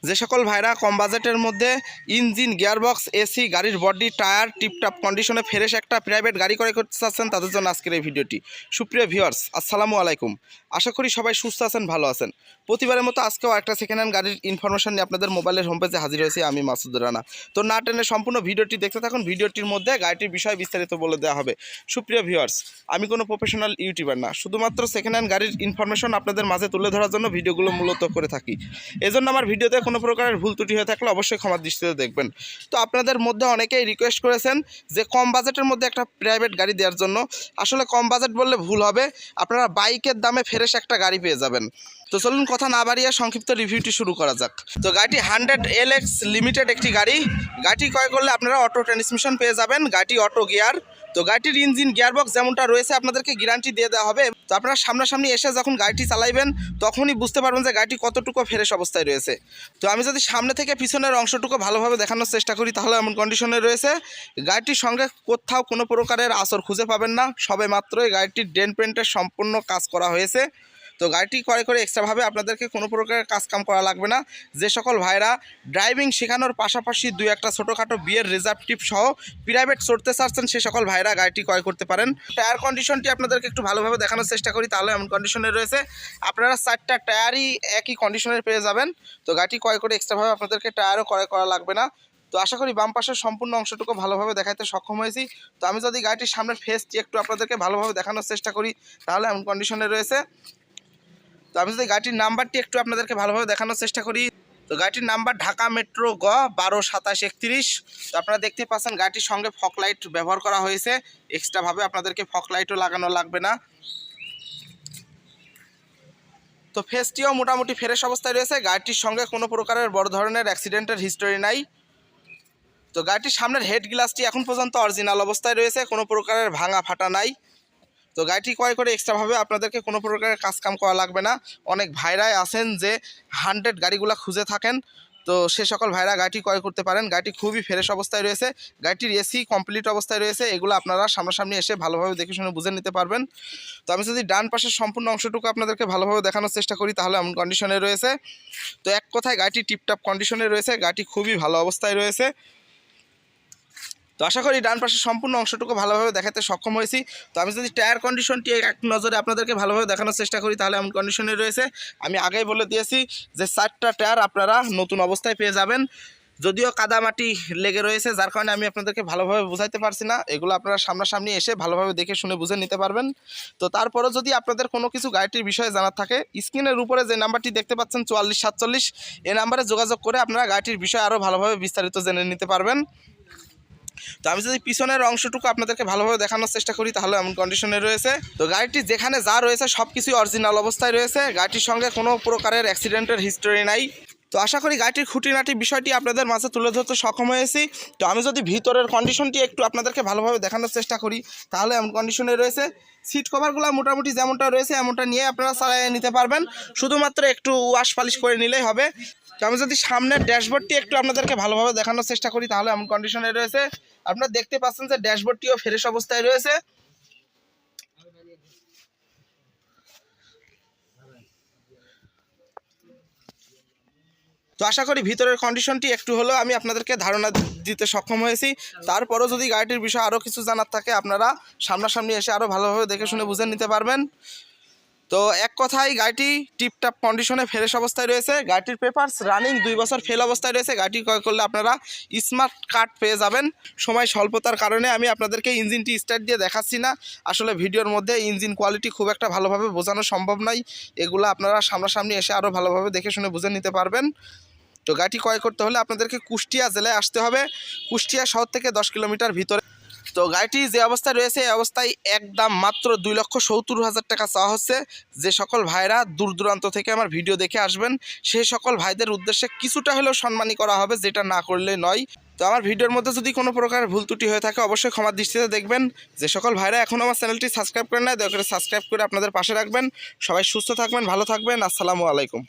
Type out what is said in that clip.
যে সকল ভাইরা কম বাজেটের মধ্যে ইঞ্জিন, গিয়ারবক্স, এসি, গাড়ির বডি, টায়ার টিপটপ কন্ডিশনে ফ্রেশ একটা প্রাইভেট গাড়ি ক্রয় করতে চাচ্ছেন তাদের জন্য আজকের এই ভিডিওটি। সুপ্রিয় ভিউয়ার্স, আসসালামু আলাইকুম। আশা করি সবাই সুস্থ আছেন, ভালো আছেন। প্রতিবারের মতো আজকেও একটা সেকেন্ড হ্যান্ড গাড়ির ইনফরমেশন নিয়ে আপনাদের মোবাইলের হোম পেজে হাজির হয়েছি আমি মাসুদ রানা। তো না টেনে সম্পূর্ণ ভিডিওটি দেখতে থাকুন। ভিডিওটির মধ্যে গাড়িটির বিষয়ে বিস্তারিত বলে দেওয়া হবে। সুপ্রিয় ভিউয়ার্স, আমি কোনো প্রফেশনাল ইউটিউবার না, শুধুমাত্র সেকেন্ড হ্যান্ড গাড়ির ইনফরমেশন আপনাদের মাঝে তুলে ধরার জন্য ভিডিওগুলো মূলত করে থাকি। এজন্য আমার ভিডিওতে কোনো প্রকারের ভুল ত্রুটি হয়ে থাকলে অবশ্যই ক্ষমার দৃষ্টিতে দেখবেন। তো আপনাদের মধ্যে অনেকেই রিকোয়েস্ট করেছেন যে কম বাজেটের মধ্যে একটা প্রাইভেট গাড়ি দেওয়ার জন্য। আসলে কম বাজেট বললে ভুল হবে, আপনারা বাইকের দামে ফ্রেশ একটা গাড়ি পেয়ে যাবেন। তো চলুন কথা না বাড়িয়ে সংক্ষিপ্ত রিভিউটি শুরু করা যাক। তো গাড়িটি 100LX লিমিটেড একটি গাড়ি। গাড়িটি ক্রয় করলে আপনারা অটো ট্রান্সমিশন পেয়ে যাবেন, গাড়িটি অটো গিয়ার। তো গাড়িটির ইঞ্জিন, গিয়ারবক্স যেমনটা রয়েছে আপনাদেরকে গ্যারান্টি দিয়ে দেওয়া হবে। তো আপনারা সামনাসামনি এসে যখন গাড়িটি চালাইবেন তখনই বুঝতে পারবেন যে গাড়িটি কতটুকু ফ্রেশ অবস্থায় রয়েছে। তো আমি যদি সামনে থেকে পিছনের অংশটুকু ভালোভাবে দেখানোর চেষ্টা করি তাহলে এমন কন্ডিশনে রয়েছে। গাড়িটির সঙ্গে কোথাও কোনো প্রকারের আঁচড় খুঁজে পাবেন না, সবে মাত্রই গাড়িটির ডেন্ট পেন্টের সম্পূর্ণ কাজ করা হয়েছে। তো গাড়িটি ক্রয় করে এক্সট্রাভাবে আপনাদেরকে কোনো প্রকারের কাজকাম করা লাগবে না। যে সকল ভাইরা ড্রাইভিং শেখানোর পাশাপাশি দুই একটা ছোটোখাটো বিয়ের রিজার্ভ টিপ সহ প্রাইভেট চড়তে চাচ্ছেন সে সকল ভাইরা গাড়িটি ক্রয় করতে পারেন। টায়ার কন্ডিশনটি আপনাদেরকে একটু ভালোভাবে দেখানোর চেষ্টা করি তাহলে এমন কন্ডিশনে রয়েছে। আপনারা 4টা টায়ারই একই কন্ডিশনের পেয়ে যাবেন। তো গাড়িটি ক্রয় করে এক্সট্রাভাবে আপনাদেরকে টায়ারও ক্রয় করা লাগবে না। তো আশা করি বাম পাশের সম্পূর্ণ অংশটুকু ভালোভাবে দেখাতে সক্ষম হয়েছি। তো আমি যদি গাড়িটির সামনের ফেসটি একটু আপনাদেরকে ভালোভাবে দেখানোর চেষ্টা করি তাহলে এমন কন্ডিশনে রয়েছে। তো আমি যদি গাড়িটির নাম্বারটি একটু আপনাদেরকে ভালোভাবে দেখানোর চেষ্টা করি। তো গাড়িটির নাম্বার ঢাকা মেট্রো গ 122731। তো আপনারা দেখতে পাচ্ছেন গাড়িটির সঙ্গে ফগ লাইট ব্যবহার করা হয়েছে। এক্সট্রাভাবে আপনাদেরকে ফগ লাইটও লাগানো লাগবে না। তো ফেসটিও মোটামুটি ফ্রেশ অবস্থায় রয়েছে। গাড়িটির সঙ্গে কোনো প্রকারের বড় ধরনের অ্যাক্সিডেন্টের হিস্টোরি নাই। তো গাড়িটির সামনের হেড গ্লাসটি এখন পর্যন্ত অরিজিনাল অবস্থায় রয়েছে, কোনো প্রকারের ভাঙা ফাটা নাই। তো গাড়িটি ক্রয় করে এক্সট্রাভাবে আপনাদেরকে কোনো প্রকারের কাজকাম করা লাগবে না। অনেক ভাইরাই আছেন যে 100 গাড়িগুলো খুঁজে থাকেন, তো সে সকল ভাইরা গাড়িটি ক্রয় করতে পারেন। গাড়িটি খুবই ফ্রেশ অবস্থায় রয়েছে, গাড়িটির এসি কমপ্লিট অবস্থায় রয়েছে। এগুলো আপনারা সামনাসামনি এসে ভালোভাবে দেখে শুনে বুঝে নিতে পারবেন। তো আমি যদি ডান পাশের সম্পূর্ণ অংশটুকু আপনাদেরকে ভালোভাবে দেখানোর চেষ্টা করি তাহলে এমন কন্ডিশনে রয়েছে। তো এক কথায় গাড়িটি টিপটপ কন্ডিশনে রয়েছে, গাড়িটি খুবই ভালো অবস্থায় রয়েছে। তো আশা করি ডান পাশের সম্পূর্ণ অংশটুকু ভালোভাবে দেখাতে সক্ষম হয়েছি। তো আমি যদি টায়ার কন্ডিশনটি এক নজরে আপনাদেরকে ভালোভাবে দেখানোর চেষ্টা করি তাহলে এমন কন্ডিশনে রয়েছে। আমি আগেই বলে দিয়েছি যে 4টা টায়ার আপনারা নতুন অবস্থায় পেয়ে যাবেন। যদিও কাদামাটি লেগে রয়েছে যার কারণে আমি আপনাদেরকে ভালোভাবে বোঝাইতে পারছি না, এগুলো আপনারা সামনাসামনি এসে ভালোভাবে দেখে শুনে বুঝে নিতে পারবেন। তো তারপরও যদি আপনাদের কোনো কিছু গাড়িটির বিষয়ে জানার থাকে, স্ক্রিনের উপরে যে নাম্বারটি দেখতে পাচ্ছেন 4447, এই নাম্বারে যোগাযোগ করে আপনারা গাড়িটির বিষয়ে আরও ভালোভাবে বিস্তারিত জেনে নিতে পারবেন। তো আমি যদি পিছনের অংশটুকু আপনাদেরকে ভালোভাবে দেখানোর চেষ্টা করি তাহলে এমন কন্ডিশনে রয়েছে। তো গাড়িটি যেখানে যা রয়েছে সব কিছুই অরিজিনাল অবস্থায় রয়েছে, গাড়িটির সঙ্গে কোনো প্রকারের অ্যাক্সিডেন্টের হিস্টোরি নাই। তো আশা করি গাড়িটির খুঁটিনাটি বিষয়টি আপনাদের মাঝে তুলে ধরতে সক্ষম হয়েছি। তো আমি যদি ভিতরের কন্ডিশনটি একটু আপনাদেরকে ভালোভাবে দেখানোর চেষ্টা করি তাহলে এমন কন্ডিশনে রয়েছে। সিট কভারগুলো মোটামুটি যেমনটা রয়েছে এমনটা নিয়ে আপনারা চালিয়ে নিতে পারবেন, শুধুমাত্র একটু ওয়াশ পালিশ করে নিলেই হবে। তো আমি যদি সামনের ড্যাশবোর্ডটি একটু আপনাদেরকে ভালোভাবে দেখানোর চেষ্টা করি তাহলে এমন কন্ডিশনে রয়েছে। আপনারা দেখতে পাচ্ছেন যে ড্যাশবোর্ডটিও ফ্রেশ অবস্থায় রয়েছে। তো আশা করি ভিতরের কন্ডিশনটি একটু হলেও আমি আপনাদেরকে ধারণা দিতে সক্ষম হয়েছি। তারপরও যদি গাড়িটির বিষয়ে আরও কিছু জানার থাকে আপনারা সামনাসামনি এসে আরও ভালোভাবে দেখে শুনে বুঝে নিতে পারবেন। তো এক কথায় গাড়িটি টিপটপ কন্ডিশনে ফ্রেশ অবস্থায় রয়েছে। গাড়িটির পেপারস রানিং 2 বছর ফেল অবস্থায় রয়েছে। গাড়িটি ক্রয় করলে আপনারা স্মার্ট কার্ড পেয়ে যাবেন। সময় স্বল্পতার কারণে আমি আপনাদেরকে ইঞ্জিনটি স্টার্ট দিয়ে দেখাচ্ছি না, আসলে ভিডিওর মধ্যে ইঞ্জিন কোয়ালিটি খুব একটা ভালোভাবে বোঝানো সম্ভব নয়। এগুলো আপনারা সামনাসামনি এসে আরও ভালোভাবে দেখে শুনে বুঝে নিতে পারবেন। তো গাড়িটি ক্রয় করতে হলে আপনাদেরকে কুষ্টিয়া জেলায় আসতে হবে, কুষ্টিয়া শহর থেকে 10 কিলোমিটার ভিতরে। তো গাড়িটি যে অবস্থায় রয়েছে এই অবস্থায় একদম মাত্র 2,70,000 টাকা চাওয়া হচ্ছে। যে সকল ভাইরা দূর দূরান্ত থেকে আমার ভিডিও দেখে আসবেন সেই সকল ভাইদের উদ্দেশ্যে কিছুটা হলেও সম্মানী করা হবে, যেটা না করলে নয়। তো আমার ভিডিওর মধ্যে যদি কোনো প্রকার ভুল ত্রুটি হয়ে থাকে অবশ্যই ক্ষমার দৃষ্টিতে দেখবেন। যে সকল ভাইরা এখন আমার চ্যানেলটি সাবস্ক্রাইব করেন না, দয়া করে সাবস্ক্রাইব করে আপনাদের পাশে রাখবেন। সবাই সুস্থ থাকবেন, ভালো থাকবেন। আসসালামু আলাইকুম।